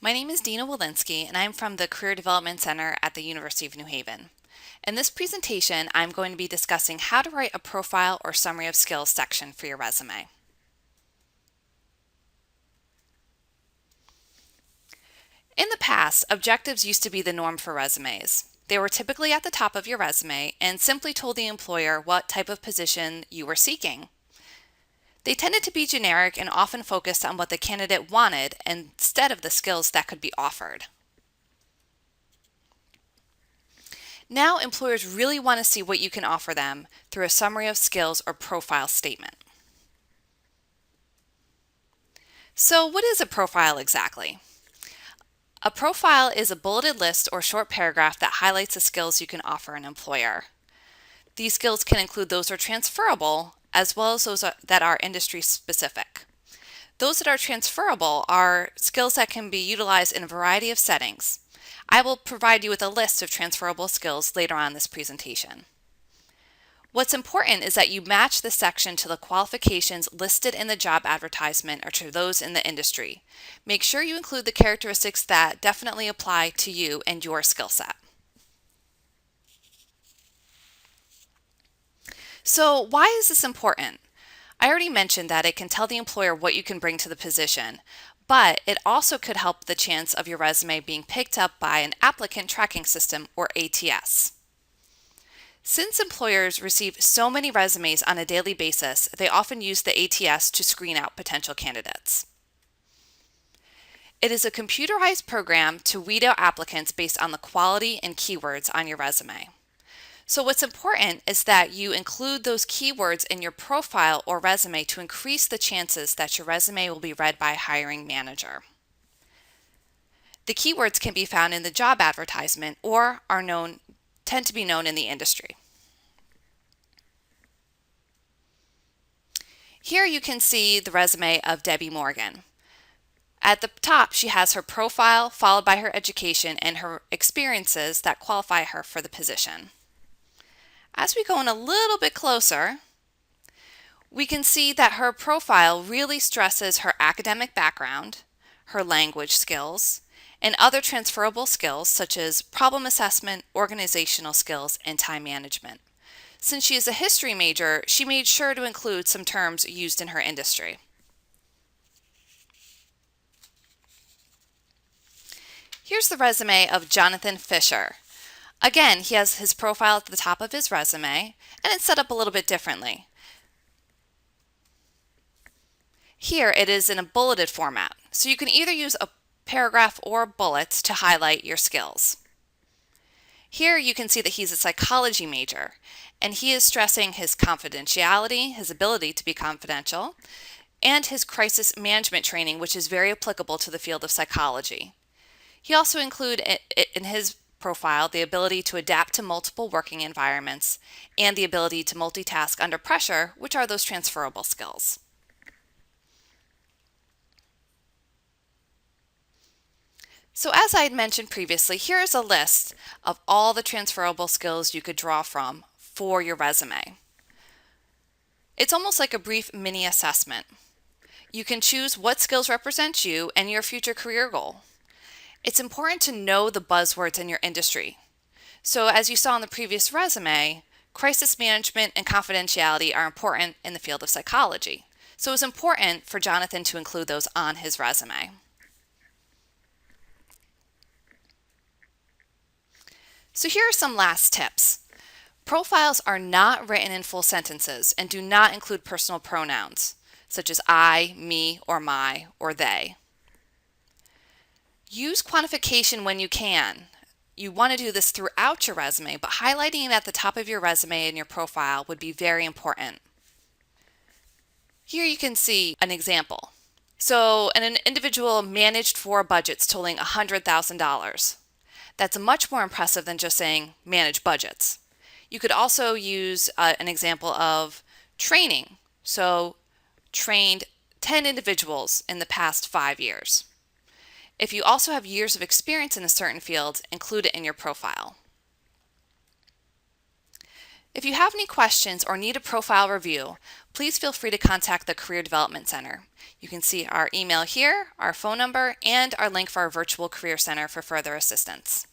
My name is Dina Walensky, and I'm from the Career Development Center at the University of New Haven. In this presentation, I'm going to be discussing how to write a profile or summary of skills section for your resume. In the past, objectives used to be the norm for resumes. They were typically at the top of your resume and simply told the employer what type of position you were seeking. They tended to be generic and often focused on what the candidate wanted instead of the skills that could be offered. Now, employers really want to see what you can offer them through a summary of skills or profile statement. So, what is a profile exactly? A profile is a bulleted list or short paragraph that highlights the skills you can offer an employer. These skills can include those that are transferable as well as those that are industry specific. Those that are transferable are skills that can be utilized in a variety of settings. I will provide you with a list of transferable skills later on in this presentation. What's important is that you match the section to the qualifications listed in the job advertisement or to those in the industry. Make sure you include the characteristics that definitely apply to you and your skill set. So, why is this important? I already mentioned that it can tell the employer what you can bring to the position, but it also could help the chance of your resume being picked up by an applicant tracking system or ATS. Since employers receive so many resumes on a daily basis, they often use the ATS to screen out potential candidates. It is a computerized program to weed out applicants based on the quality and keywords on your resume. So what's important is that you include those keywords in your profile or resume to increase the chances that your resume will be read by a hiring manager. The keywords can be found in the job advertisement or tend to be known in the industry. Here you can see the resume of Debbie Morgan. At the top, she has her profile followed by her education and her experiences that qualify her for the position. As we go in a little bit closer, we can see that her profile really stresses her academic background, her language skills, and other transferable skills such as problem assessment, organizational skills, and time management. Since she is a history major, she made sure to include some terms used in her industry. Here's the resume of Jonathan Fisher. Again, he has his profile at the top of his resume, and it's set up a little bit differently. Here it is in a bulleted format, so you can either use a paragraph or bullets to highlight your skills. Here you can see that he's a psychology major, and he is stressing his confidentiality, his ability to be confidential, and his crisis management training, which is very applicable to the field of psychology. He also included in his profile the ability to adapt to multiple working environments and the ability to multitask under pressure, which are those transferable skills. So as I had mentioned previously, here is a list of all the transferable skills you could draw from for your resume. It's almost like a brief mini assessment. You can choose what skills represent you and your future career goal. It's important to know the buzzwords in your industry. So as you saw in the previous resume, crisis management and confidentiality are important in the field of psychology. So it's important for Jonathan to include those on his resume. So here are some last tips. Profiles are not written in full sentences and do not include personal pronouns, such as I, me, or my, or they. Use quantification when you can. You want to do this throughout your resume, but highlighting it at the top of your resume and your profile would be very important. Here you can see an example. So an individual managed 4 budgets totaling $100,000. That's much more impressive than just saying manage budgets. You could also use an example of training. So trained 10 individuals in the past 5 years. If you also have years of experience in a certain field, include it in your profile. If you have any questions or need a profile review, please feel free to contact the Career Development Center. You can see our email here, our phone number, and our link for our virtual career center for further assistance.